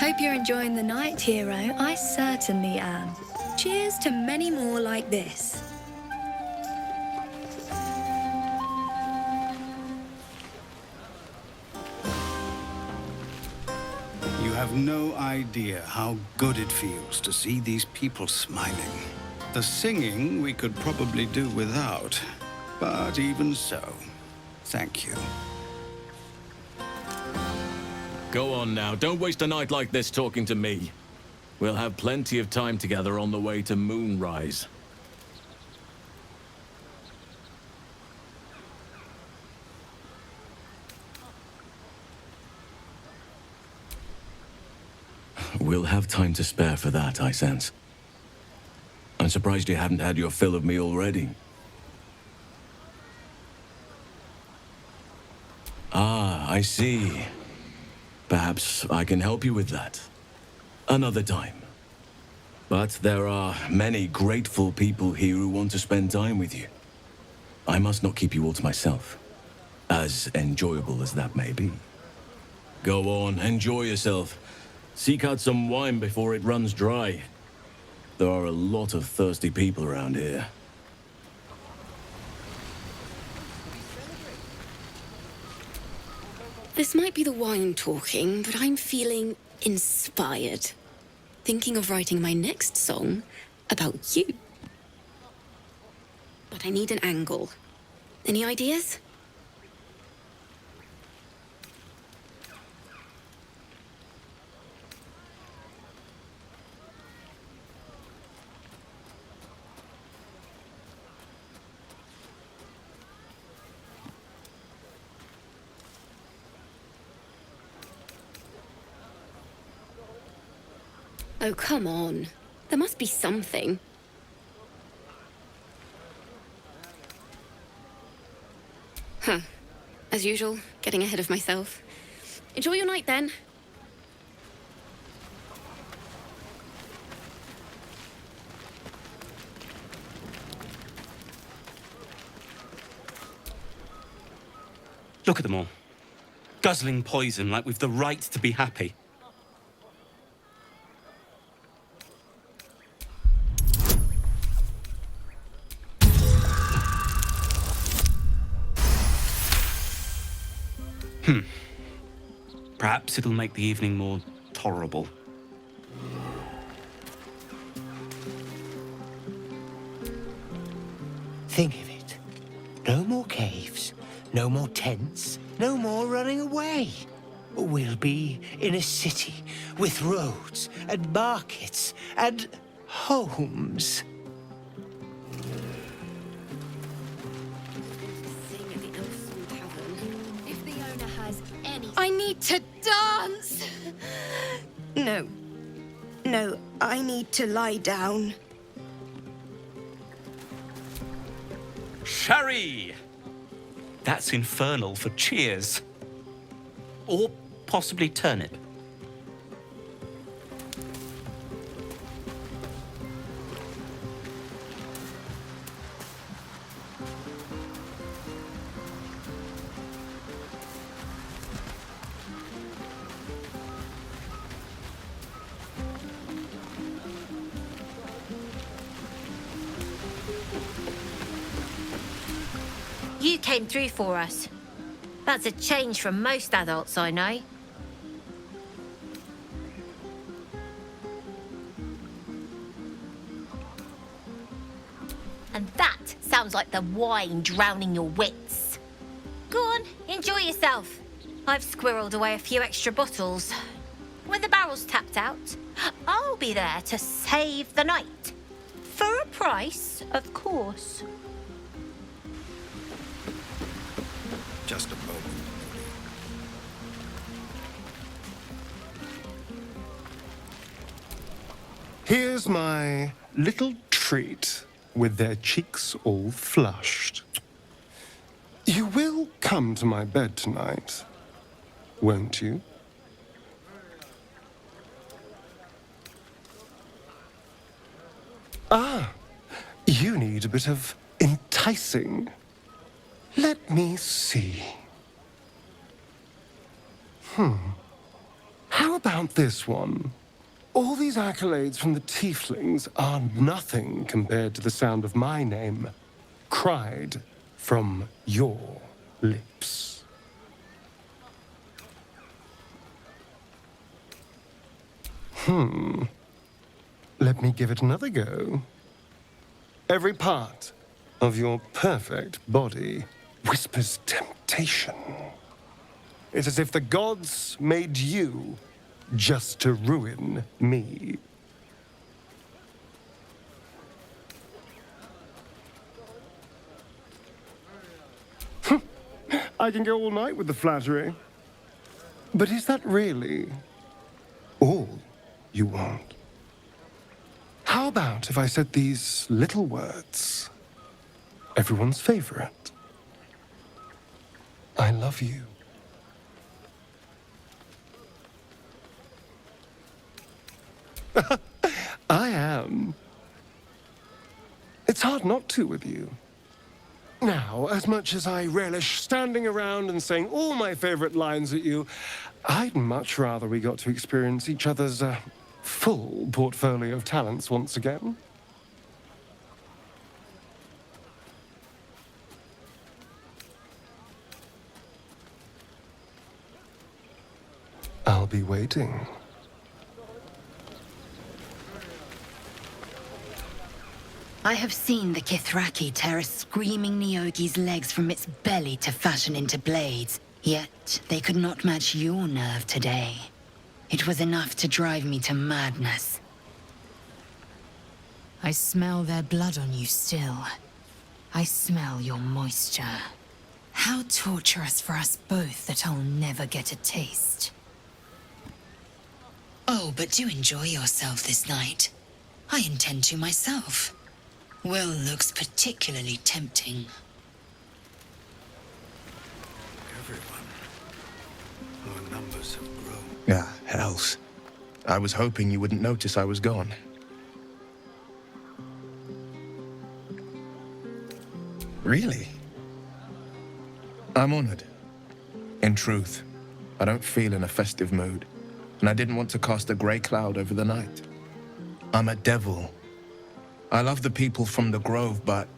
Hope you're enjoying the night, hero. I certainly am. Cheers to many more like this. You have no idea how good it feels to see these people smiling. The singing we could probably do without, but even so, thank you. Go on now, don't waste a night like this talking to me. We'll have plenty of time together on the way to moonrise. We'll have time to spare for that, I sense. I'm surprised you haven't had your fill of me already. Ah, I see. Perhaps I can help you with that. Another time. But there are many grateful people here who want to spend time with you. I must not keep you all to myself, as enjoyable as that may be. Go on, enjoy yourself. Seek out some wine before it runs dry. There are a lot of thirsty people around here. This might be the wine talking, but I'm feeling inspired. Thinking of writing my next song about you. But I need an angle. Any ideas? Oh, come on. There must be something. Huh. As usual, getting ahead of myself. Enjoy your night, then. Look at them all. Guzzling poison like we've the right to be happy. Perhaps it'll make the evening more tolerable. Think of it. No more caves, no more tents, no more running away. We'll be in a city with roads and markets and homes. I need to dance! No. No, I need to lie down. Sherry! That's infernal for cheers. Or possibly turnip. You came through for us. That's a change from most adults I know. And that sounds like the wine drowning your wits. Go on, enjoy yourself. I've squirreled away a few extra bottles. When the barrel's tapped out, I'll be there to save the night. For a price, of course. Just a moment. Here's my little treat with their cheeks all flushed. You will come to my bed tonight, won't you? Ah, you need a bit of enticing. Let me see. How How about this one? All these accolades from the tieflings are nothing compared to the sound of my name, cried from your lips. Let me give it another go. Every part of your perfect body whispers temptation. It's as if the gods made you just to ruin me. I can go all night with the flattery. But is that really all you want? How about if I said these little words? Everyone's favorite. I love you. I am. It's hard not to with you. Now, as much as I relish standing around and saying all my favorite lines at you, I'd much rather we got to experience each other's full portfolio of talents once again. I'll be waiting. I have seen the Kithraki tear a screaming Neogi's legs from its belly to fashion into blades, yet they could not match your nerve today. It was enough to drive me to madness. I smell their blood on you still. I smell your moisture. How torturous for us both that I'll never get a taste. Oh, but do enjoy yourself this night. I intend to myself. Will looks particularly tempting. Everyone. Our numbers have grown. Ah, hells. I was hoping you wouldn't notice I was gone. Really? I'm honored. In truth, I don't feel in a festive mood, and I didn't want to cast a grey cloud over the night. I'm a devil. I love the people from the Grove, but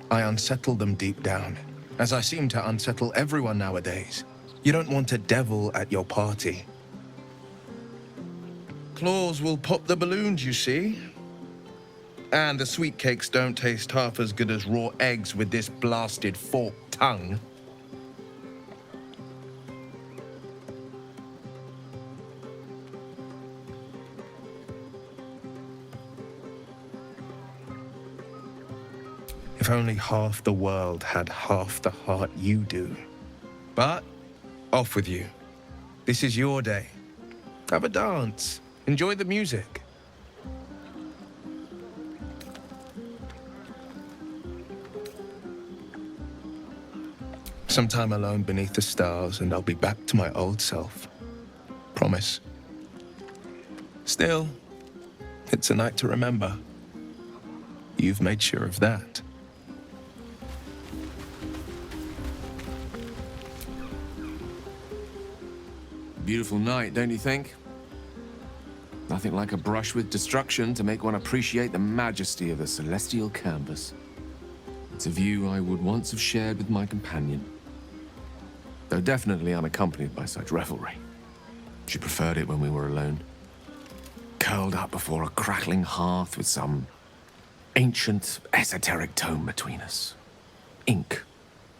I unsettle them deep down, as I seem to unsettle everyone nowadays. You don't want a devil at your party. Claws will pop the balloons, you see. And the sweet cakes don't taste half as good as raw eggs with this blasted forked tongue. If only half the world had half the heart you do. But, off with you. This is your day. Have a dance. Enjoy the music. Some time alone beneath the stars, and I'll be back to my old self. Promise. Still, it's a night to remember. You've made sure of that. Beautiful night, don't you think? Nothing like a brush with destruction to make one appreciate the majesty of the celestial canvas. It's a view I would once have shared with my companion, though definitely unaccompanied by such revelry. She preferred it when we were alone, curled up before a crackling hearth with some ancient, esoteric tome between us. Ink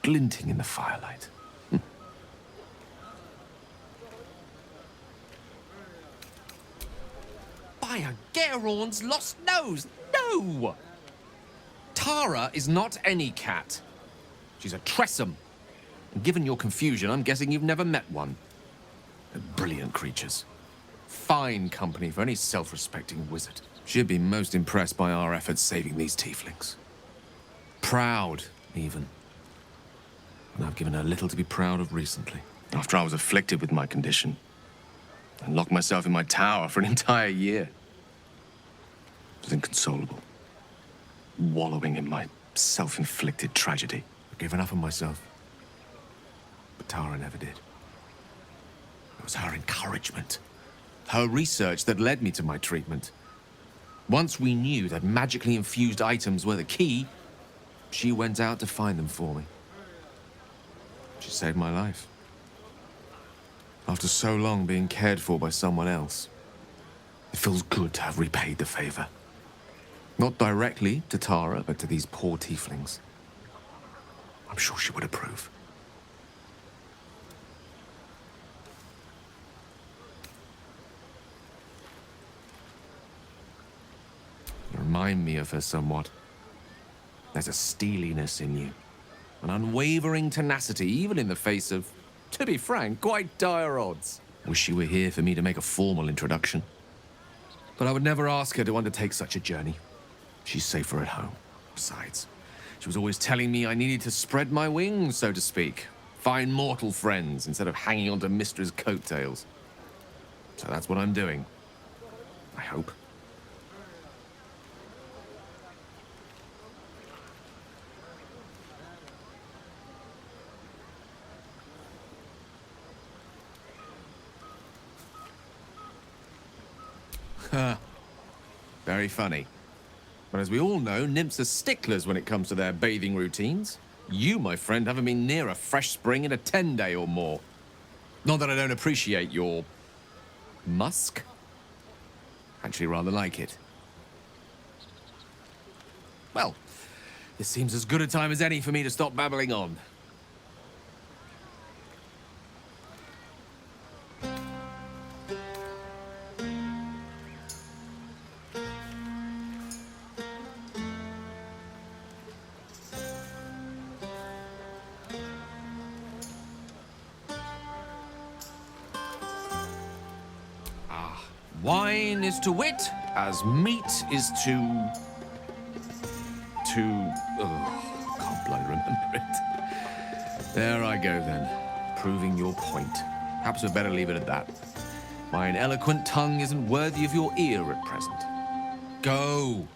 glinting in the firelight. By a Gerorn's lost nose! No! Tara is not any cat. She's a Tressum. And given your confusion, I'm guessing you've never met one. They're brilliant creatures. Fine company for any self-respecting wizard. She'd be most impressed by our efforts saving these tieflings. Proud, even. And I've given her little to be proud of recently. After I was afflicted with my condition, and locked myself in my tower for an entire year. I was inconsolable, wallowing in my self-inflicted tragedy. I've given up on myself, but Tara never did. It was her encouragement, Her research that led me to my treatment. Once we knew that magically infused items were the key, she went out to find them for me. She saved my life. After so long being cared for by someone else, it feels good to have repaid the favor. Not directly to Tara, but to these poor tieflings. I'm sure she would approve. You remind me of her somewhat. There's a steeliness in you, an unwavering tenacity, even in the face of, to be frank, quite dire odds. Wish she were here for me to make a formal introduction. But I would never ask her to undertake such a journey. She's safer at home. Besides, she was always telling me I needed to spread my wings, so to speak. Find mortal friends instead of hanging onto Mistra's coattails. So that's what I'm doing. I hope. Very funny. But as we all know, nymphs are sticklers when it comes to their bathing routines. You, my friend, haven't been near a fresh spring in a 10-day or more. Not that I don't appreciate your... musk? Actually rather like it. Well, this seems as good a time as any for me to stop babbling on. Wine is to wit, as meat is to... Oh, can't bloody remember it. There I go then, proving your point. Perhaps we'd better leave it at that. Mine eloquent tongue isn't worthy of your ear at present. Go!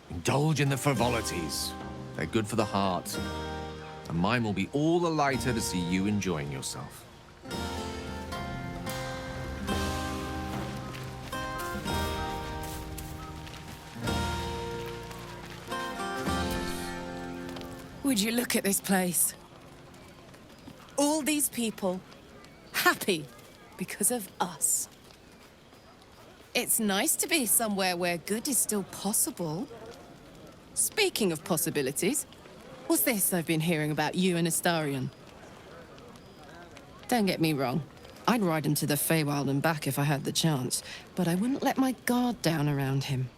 Indulge in the frivolities. They're good for the heart. And mine will be all the lighter to see you enjoying yourself. Would you look at this place? All these people, happy because of us. It's nice to be somewhere where good is still possible. Speaking of possibilities, what's this I've been hearing about you and Astarion? Don't get me wrong. I'd ride him to the Feywild and back if I had the chance, but I wouldn't let my guard down around him.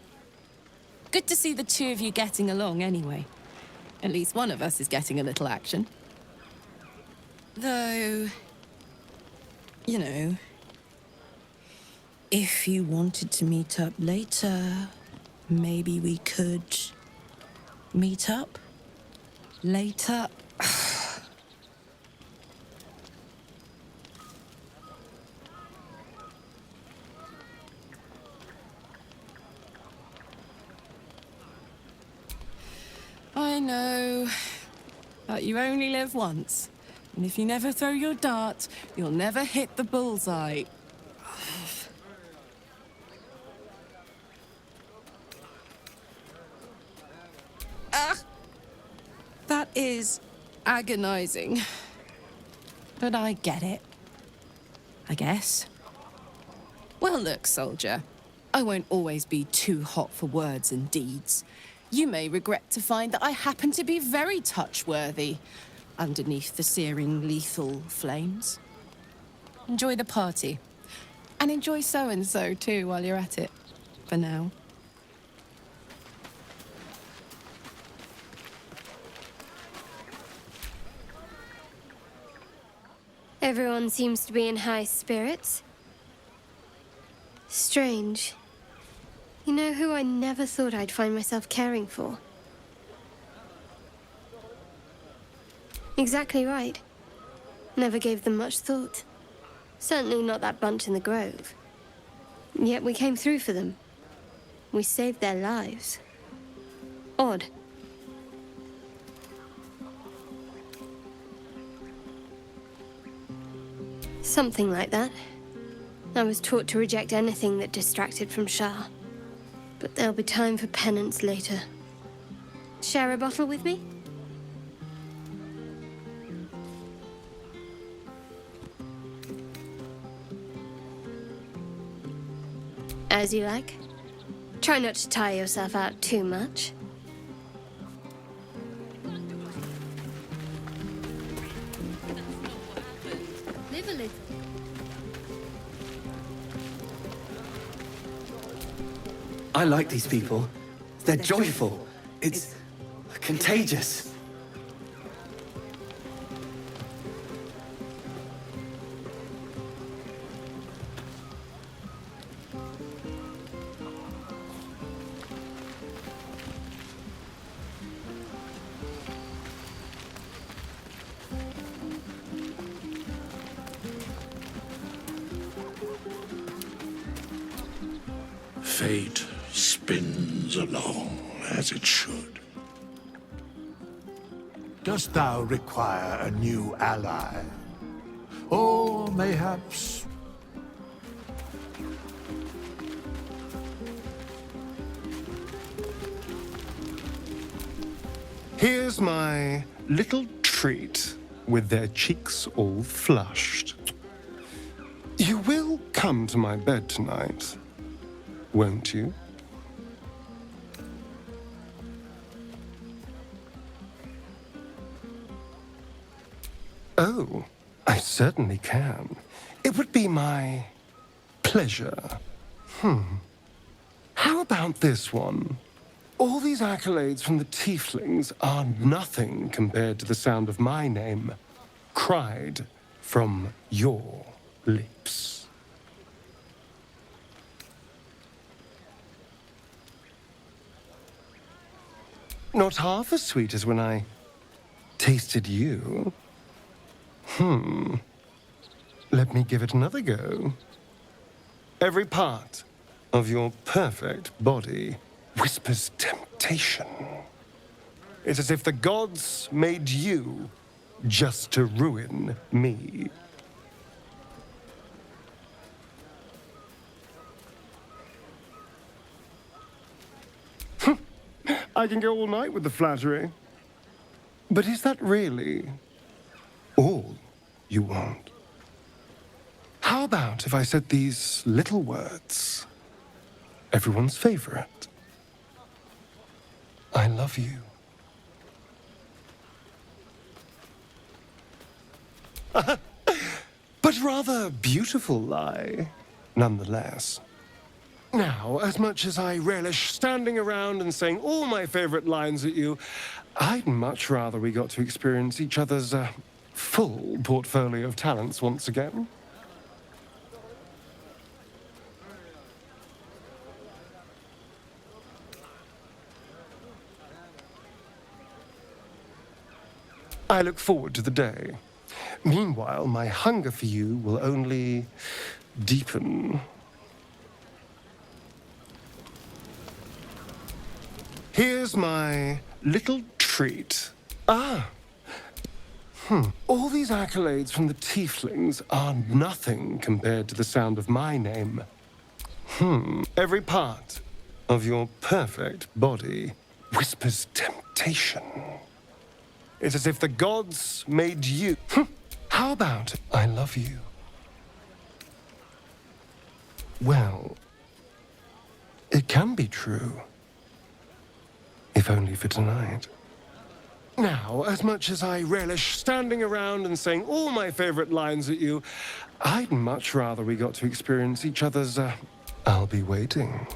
Good to see the two of you getting along anyway. At least one of us is getting a little action. Though, you know, if you wanted to meet up later, maybe we could meet up later. I know, but you only live once. And if you never throw your dart, you'll never hit the bullseye. That is agonizing. But I get it. I guess. Well, look, soldier. I won't always be too hot for words and deeds. You may regret to find that I happen to be very touch-worthy underneath the searing, lethal flames. Enjoy the party. And enjoy so-and-so, too, while you're at it. For now. Everyone seems to be in high spirits. Strange. You know who I never thought I'd find myself caring for? Exactly right. Never gave them much thought. Certainly not that bunch in the grove. Yet we came through for them. We saved their lives. Odd. Something like that. I was taught to reject anything that distracted from Shah. But there'll be time for penance later. Share a bottle with me? As you like. Try not to tire yourself out too much. Live a little. I like these people. They're joyful. It's contagious. Fate spins along as it should. Dost thou require a new ally? Or mayhaps... Here's my little treat with their cheeks all flushed. You will come to my bed tonight, won't you? Oh, I certainly can. It would be my pleasure. How about this one? All these accolades from the tieflings are nothing compared to the sound of my name, cried from your lips. Not half as sweet as when I tasted you. Let me give it another go. Every part of your perfect body whispers temptation. It's as if the gods made you just to ruin me. I can go all night with the flattery. But is that really all you want? How about if I said these little words? Everyone's favorite. I love you. But rather beautiful lie, nonetheless. Now, as much as I relish standing around and saying all my favorite lines at you, I'd much rather we got to experience each other's full portfolio of talents once again. I look forward to the day. Meanwhile, my hunger for you will only deepen. Here's my little treat. All these accolades from the tieflings are nothing compared to the sound of my name. Every part of your perfect body whispers temptation. It's as if the gods made you. How about I love you? Well, it can be true. If only for tonight. Now, as much as I relish standing around and saying all my favorite lines at you, I'd much rather we got to experience each other's, I'll be waiting.